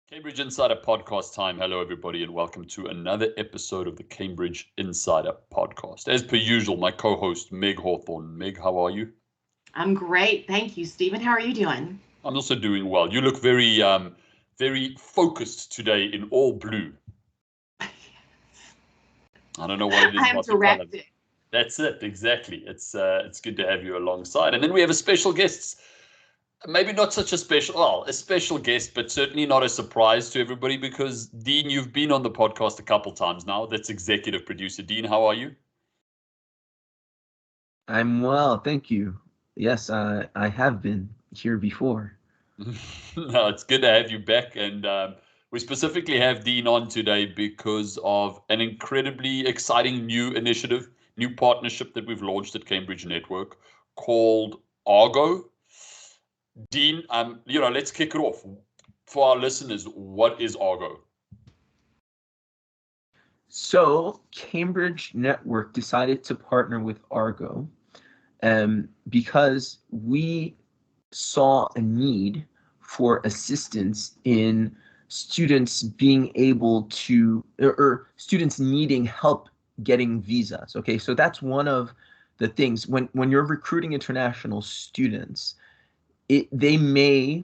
Cambridge Insider podcast time. Hello, everybody, and welcome to another episode of the Cambridge Insider podcast. As per usual, my co-host Meg Hawthorne. Meg, how are you? I'm great. Thank you, Stephen. How are you doing? I'm also doing well. You look very focused today in all blue. I don't know what it is I'm about the color. directed. That's it, exactly. It's good to have you alongside, and then we have a special guest. Maybe not such a a special guest, but certainly not a surprise to everybody because Dean, you've been on the podcast a couple times now. That's executive producer. Dean, how are you? I'm well, thank you. Yes, I have been here before. No, it's good to have you back. And we specifically have Dean on today because of an incredibly exciting new initiative, new partnership that we've launched at Cambridge Network called Argo. Dean, let's kick it off. For our listeners, what is Argo? So Cambridge Network decided to partner with Argo because we saw a need for assistance in students being able to, or students needing help getting visas. Okay, so that's one of the things when you're recruiting international students, they may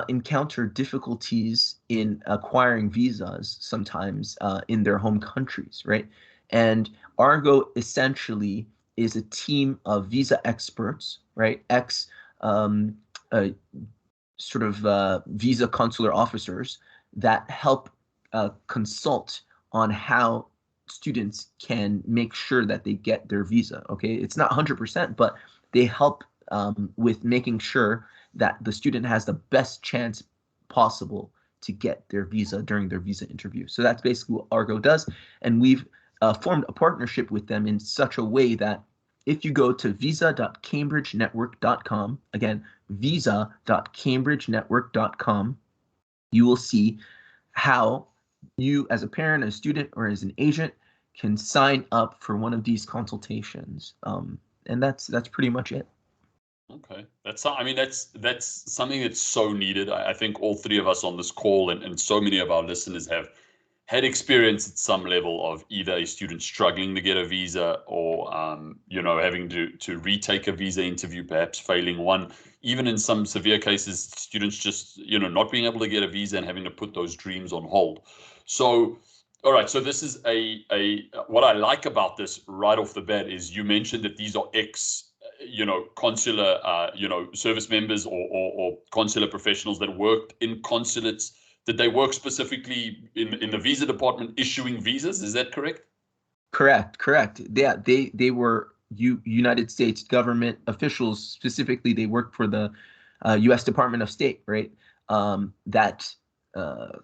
encounter difficulties in acquiring visas sometimes in their home countries, right? And Argo essentially is a team of visa experts, right? Visa consular officers that help consult on how students can make sure that they get their visa. Okay, it's not 100%, but they help with making sure that the student has the best chance possible to get their visa during their visa interview. So that's basically what Argo does. And we've formed a partnership with them in such a way that if you go to visa.cambridgenetwork.com, again, visa.cambridgenetwork.com, you will see how you as a parent, a student, or as an agent can sign up for one of these consultations. And that's pretty much it. Okay, that's something that's so needed. I think all three of us on this call and so many of our listeners have had experience at some level of either a student struggling to get a visa or having to retake a visa interview, perhaps failing one. Even in some severe cases, students just not being able to get a visa and having to put those dreams on hold. So, all right. So this is what I like about this right off the bat is you mentioned that these are consular service members or consular professionals that worked in consulates. Did they work specifically in the visa department issuing visas? Is that correct? Correct. Yeah, they were United States government officials. Specifically, they worked for the U.S. Department of State, right? That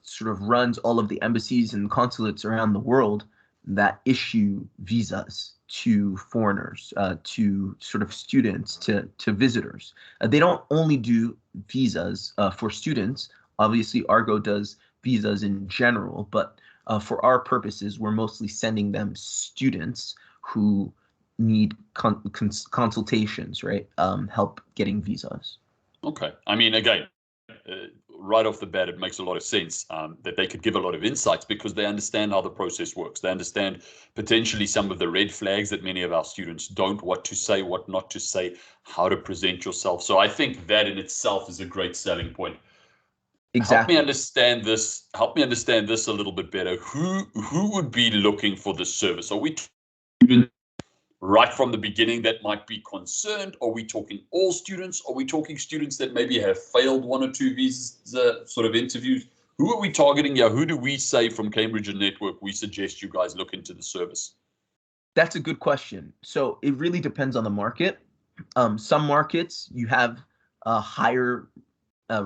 sort of runs all of the embassies and consulates around the world that issue visas to foreigners, to sort of students, to visitors. They don't only do visas for students. Obviously, Argo does visas in general, but for our purposes, we're mostly sending them students who need consultations, right? Help getting visas. Okay. I mean, again, right off the bat, it makes a lot of sense that they could give a lot of insights because they understand how the process works. They understand potentially some of the red flags that many of our students don't, what to say, what not to say, how to present yourself. So I think that in itself is a great selling point. Exactly. Help me understand this. Help me understand this a little bit better. Who would be looking for this service? Are we right from the beginning that might be concerned? Are we talking all students? Are we talking students that maybe have failed one or two visa sort of interviews? Who are we targeting here? Who do we say from Cambridge and Network we suggest you guys look into the service? That's a good question. So it really depends on the market. Some markets you have higher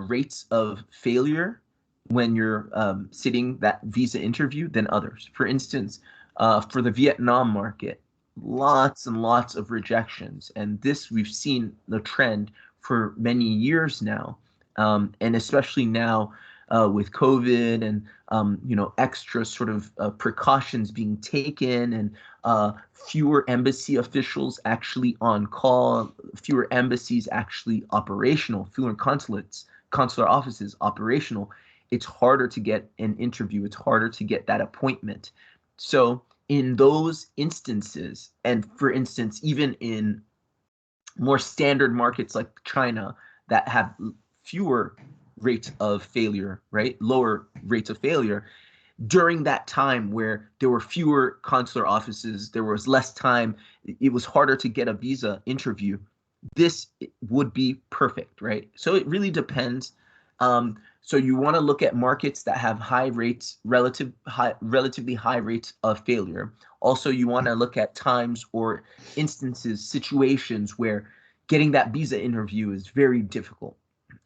rates of failure when you're sitting that visa interview than others. For instance, for the Vietnam market, lots and lots of rejections. And this we've seen the trend for many years now. And especially now with COVID and, extra sort of precautions being taken and fewer embassy officials actually on call, fewer embassies actually operational, fewer consular offices operational. it's harder to get an interview. It's harder to get that appointment. So in those instances, and for instance, even in more standard markets like China that have fewer rates of failure, right? Lower rates of failure, during that time where there were fewer consular offices, there was less time, it was harder to get a visa interview, this would be perfect, right? So it really depends. So you want to look at markets that have high rates, relatively high rates of failure. Also, you want to look at times or instances, situations where getting that visa interview is very difficult,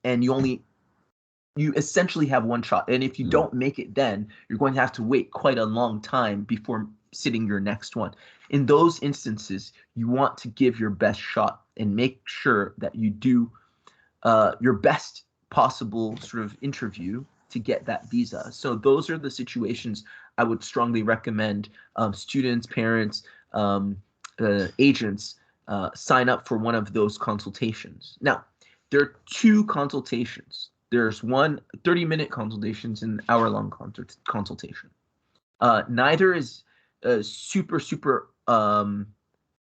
and you essentially have one shot. And if you don't make it, then you're going to have to wait quite a long time before sitting your next one. In those instances, you want to give your best shot and make sure that you do your best possible sort of interview to get that visa. So those are the situations I would strongly recommend students, parents, agents sign up for one of those consultations. Now, there are two consultations. There's one 30-minute consultations and an hour-long consultation. Neither is super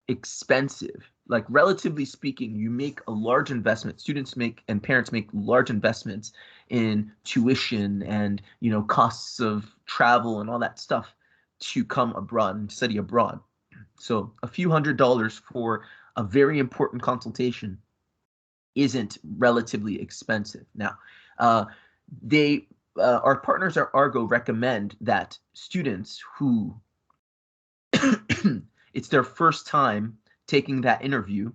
expensive. Like, relatively speaking, you make a large investment. Students make and parents make large investments in tuition and, you know, costs of travel and all that stuff to come abroad and study abroad. So a few $100s for a very important consultation isn't relatively expensive. Now, our partners at Argo recommend that students who it's their first time taking that interview,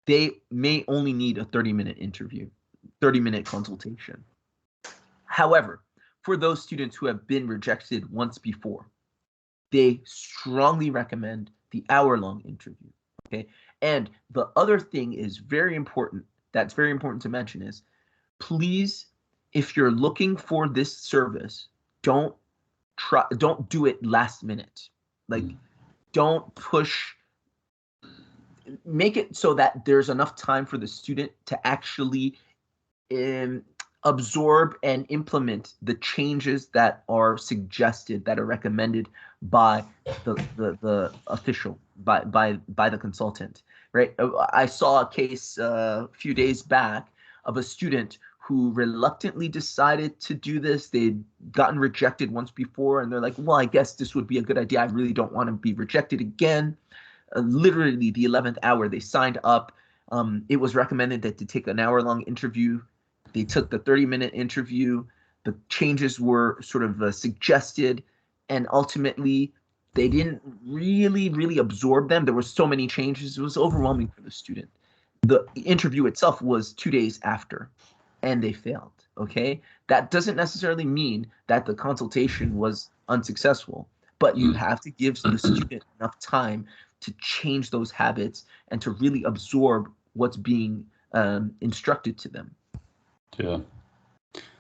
they may only need a 30-minute interview, 30-minute consultation. However, for those students who have been rejected once before, they strongly recommend the hour-long interview. Okay. And the other thing is very important, that's very important to mention is, please, if you're looking for this service, don't do it last minute. Like, don't push, make it so that there's enough time for the student to actually absorb and implement the changes that are suggested, that are recommended by the official, by the consultant, right? I saw a case a few days back of a student who reluctantly decided to do this. They'd gotten rejected once before, and they're like, well, I guess this would be a good idea. I really don't want to be rejected again. Literally the 11th hour, they signed up. It was recommended that they take an hour-long interview. They took the 30-minute interview. The changes were sort of suggested, and ultimately they didn't really absorb them. There were so many changes. It was overwhelming for the student. The interview itself was 2 days after, and they failed. Okay, that doesn't necessarily mean that the consultation was unsuccessful, but you have to give the student enough time to change those habits and to really absorb what's being instructed to them. Yeah.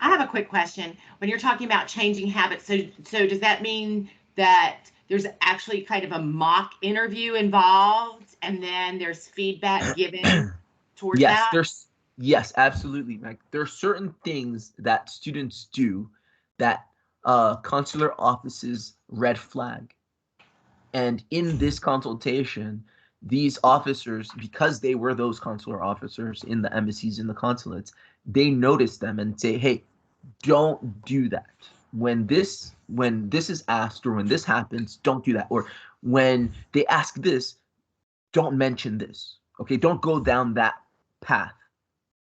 I have a quick question. When you're talking about changing habits, so does that mean that there's actually kind of a mock interview involved, and then there's feedback given towards that? Yes, absolutely, Mike. There are certain things that students do that consular offices red flag. And in this consultation, these officers, because they were those consular officers in the embassies, in the consulates, they notice them and say, hey, don't do that. When this is asked, or when this happens, don't do that. Or when they ask this, don't mention this. Okay, don't go down that path.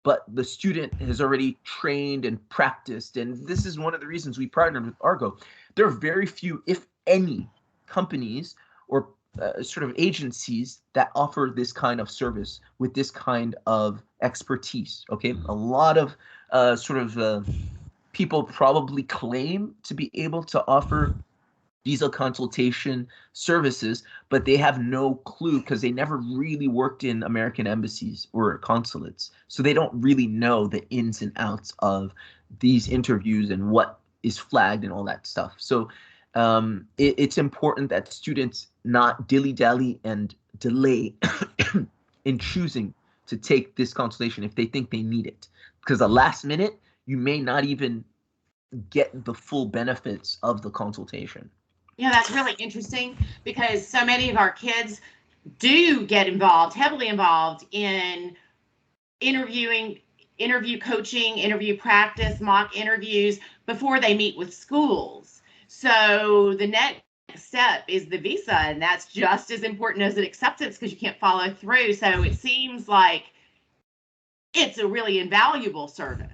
But the student has already trained and practiced, and this is one of the reasons we partnered with Argo. There are very few, if any, companies or sort of agencies that offer this kind of service with this kind of expertise. Okay, a lot of people probably claim to be able to offer visa consultation services, but they have no clue because they never really worked in American embassies or consulates. So they don't really know the ins and outs of these interviews and what is flagged and all that stuff. So it's important that students not dilly-dally and delay in choosing to take this consultation if they think they need it. Because the last minute, you may not even get the full benefits of the consultation. Yeah, that's really interesting because so many of our kids do get involved, heavily involved in interviewing, interview coaching, interview practice, mock interviews before they meet with schools. So the next step is the visa, and that's just as important as an acceptance because you can't follow through. So it seems like it's a really invaluable service.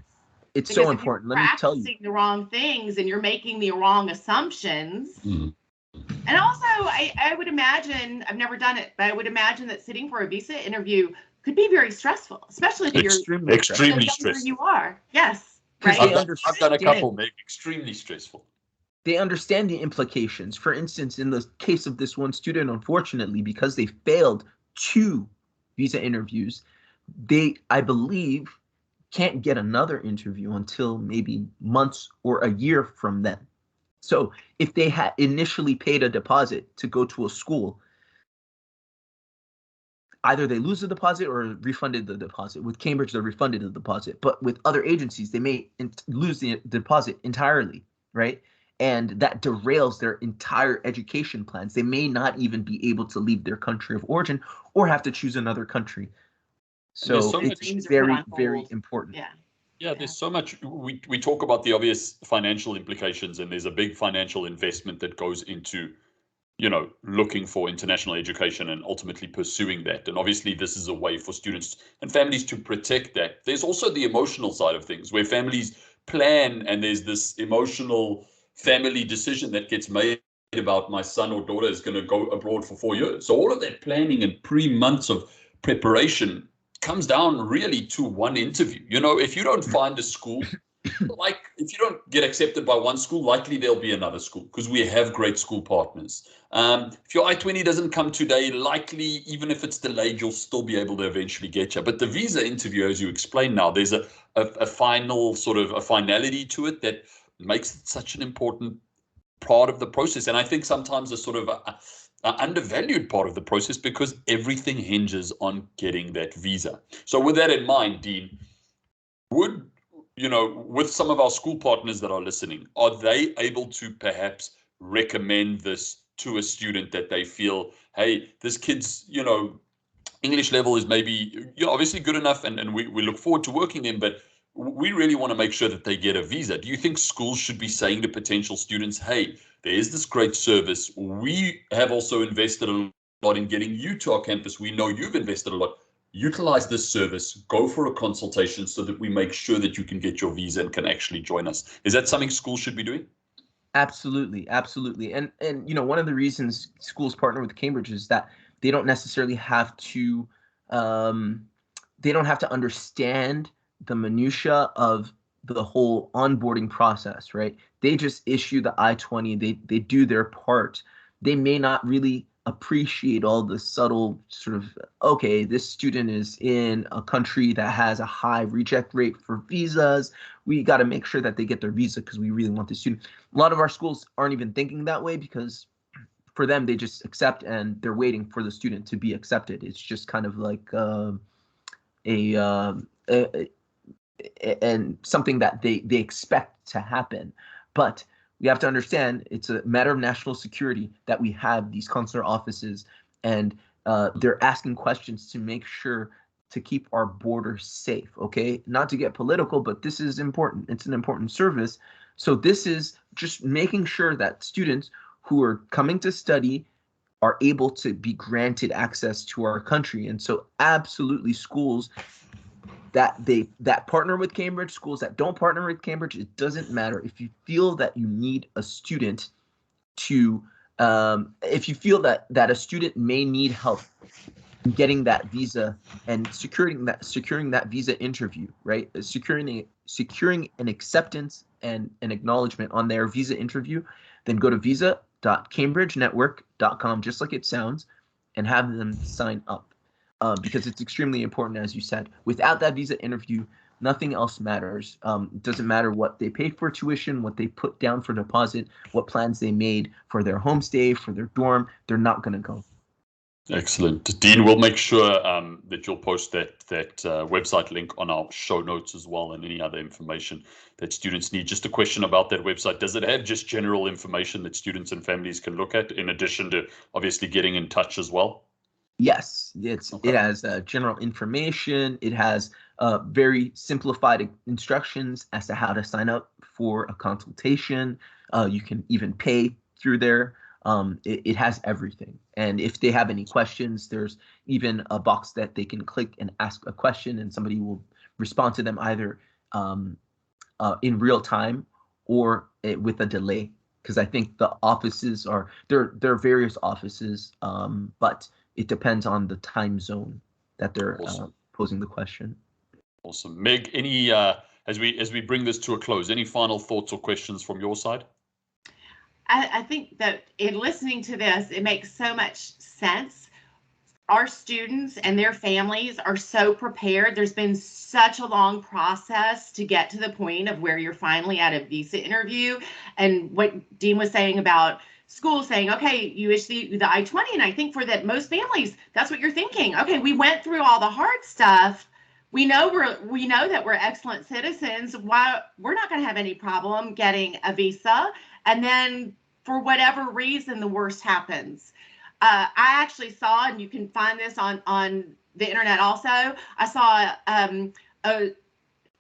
It's Because so if you're important. Let me tell you. practicing the wrong things and you're making the wrong assumptions, and also I would imagine, I've never done it, but I would imagine that sitting for a visa interview could be very stressful, especially if you're Extremely extremely the younger stressful. you are. Yes, Because right. I've done a couple, Meg, extremely stressful. They understand the implications. For instance, in the case of this one student, unfortunately, because they failed 2 visa interviews, they, I believe, can't get another interview until maybe months or a year from then. So if they had initially paid a deposit to go to a school, either they lose the deposit or refunded the deposit. With Cambridge, they're refunded the deposit. But with other agencies, they may lose the deposit entirely, right? And that derails their entire education plans. They may not even be able to leave their country of origin or have to choose another country. So it's very, very important. Yeah. Yeah, there's so much. We talk about the obvious financial implications, and there's a big financial investment that goes into, looking for international education and ultimately pursuing that. And obviously, this is a way for students and families to protect that. There's also the emotional side of things where families plan, and there's this emotional family decision that gets made about my son or daughter is going to go abroad for 4 years. So all of that planning and months of preparation comes down really to one interview. If you don't find a school, like if you don't get accepted by one school, likely there'll be another school because we have great school partners. If your I-20 doesn't come today, likely even if it's delayed, you'll still be able to eventually get you. But the visa interview, as you explained now, there's a final sort of a finality to it that makes it such an important part of the process. And I think sometimes a sort of a undervalued part of the process because everything hinges on getting that visa. So with that in mind, Dean, with some of our school partners that are listening, are they able to perhaps recommend this to a student that they feel, hey, this kid's, English level is maybe, obviously good enough and we look forward to working in, but we really want to make sure that they get a visa. Do you think schools should be saying to potential students, hey, there is this great service. We have also invested a lot in getting you to our campus. We know you've invested a lot. Utilize this service, go for a consultation so that we make sure that you can get your visa and can actually join us. Is that something schools should be doing? Absolutely, absolutely. And one of the reasons schools partner with Cambridge is that they don't necessarily have to understand the minutia of the whole onboarding process, right? They just issue the I-20, they do their part. They may not really appreciate all the subtle sort of, okay, this student is in a country that has a high reject rate for visas. We got to make sure that they get their visa because we really want the student. A lot of our schools aren't even thinking that way because for them, they just accept and they're waiting for the student to be accepted. It's just kind of like and something that they expect to happen. But we have to understand it's a matter of national security that we have these consular offices, and they're asking questions to make sure to keep our borders safe, okay? Not to get political, but this is important. It's an important service. So this is just making sure that students who are coming to study are able to be granted access to our country. And so absolutely schools that partner with Cambridge, schools that don't partner with Cambridge, it doesn't matter. If you feel that you need a student to, if you feel that a student may need help getting that visa and securing that visa interview, right? Securing an acceptance and an acknowledgement on their visa interview, then go to visa.cambridgenetwork.com, just like it sounds, and have them sign up. Because it's extremely important, as you said. Without that visa interview, nothing else matters. It doesn't matter what they paid for tuition, what they put down for deposit, what plans they made for their homestay, for their dorm. They're not going to go. Excellent. Dean, we'll make sure that you'll post that website link on our show notes as well, and any other information that students need. Just a question about that website. Does it have just general information that students and families can look at, in addition to obviously getting in touch as well? Yes, Okay. it has general information. It has very simplified instructions as to how to sign up for a consultation. You can even pay through there. It has everything. And if they have any questions, there's even a box that they can click and ask a question, and somebody will respond to them either in real time or with a delay. Because I think the offices there are various offices, but it depends on the time zone that they're Awesome. posing the question. Awesome. Meg, any as we bring this to a close, any final thoughts or questions from your side? I think that in listening to this, it makes so much sense. Our students and their families are so prepared. There's been such a long process to get to the point of where you're finally at a visa interview. And what Dean was saying about school saying, okay, you issue the I-20. And I think for that most families, that's what you're thinking. Okay, we went through all the hard stuff. We know that we're excellent citizens. Why we're not going to have any problem getting a visa. And then for whatever reason, the worst happens. I actually saw, and you can find this on the internet also, I saw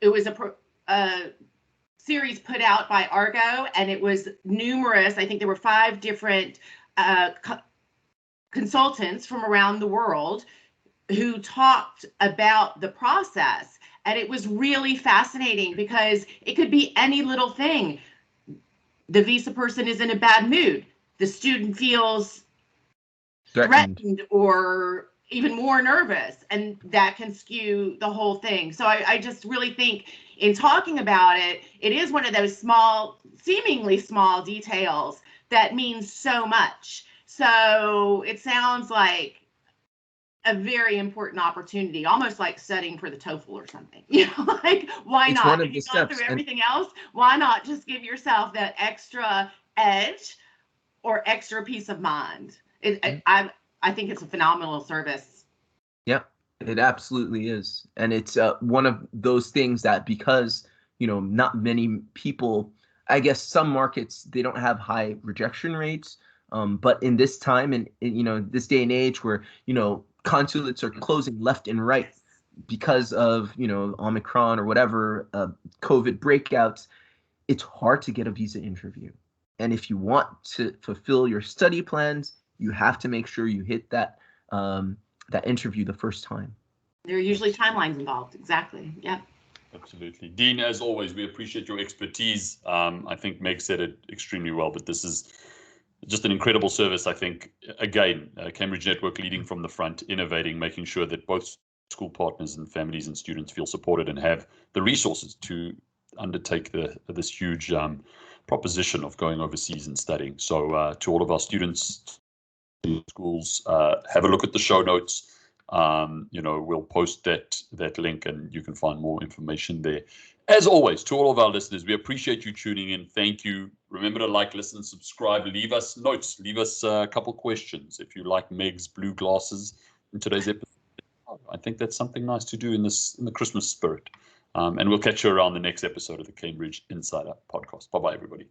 it was a series put out by Argo, and it was numerous. I think there were 5 different consultants from around the world who talked about the process. And it was really fascinating because it could be any little thing. The visa person is in a bad mood. The student feels threatened or even more nervous, and that can skew the whole thing. So I just really think in talking about it, it is one of those small, seemingly small details that means so much. So it sounds like a very important opportunity, almost like studying for the TOEFL or something. You know, like why It's not? one of If the you've gone steps. through everything else, why not just give yourself that extra edge or extra peace of mind? I think it's a phenomenal service. Yeah, it absolutely is. And it's one of those things that, because, not many people, I guess some markets, they don't have high rejection rates. But in this time and, this day and age where, consulates are closing left and right because of, Omicron or whatever, COVID breakouts, it's hard to get a visa interview. And if you want to fulfill your study plans, you have to make sure you hit that that interview the first time. There are usually timelines involved. Exactly. Yeah. Absolutely. Dean, as always, we appreciate your expertise. I think Meg said it extremely well, but this is just an incredible service. I think, again, Cambridge Network leading from the front, innovating, making sure that both school partners and families and students feel supported and have the resources to undertake this huge proposition of going overseas and studying. So to all of our students, schools, have a look at the show notes. We'll post that link, and you can find more information there. As always, to all of our listeners, we appreciate you tuning in. Thank you. Remember to like, listen, subscribe, leave us notes, leave us a couple questions. If you like Meg's blue glasses in today's episode, I think that's something nice to do in the Christmas spirit. And we'll catch you around the next episode of the Cambridge Insider podcast. Bye-bye, everybody.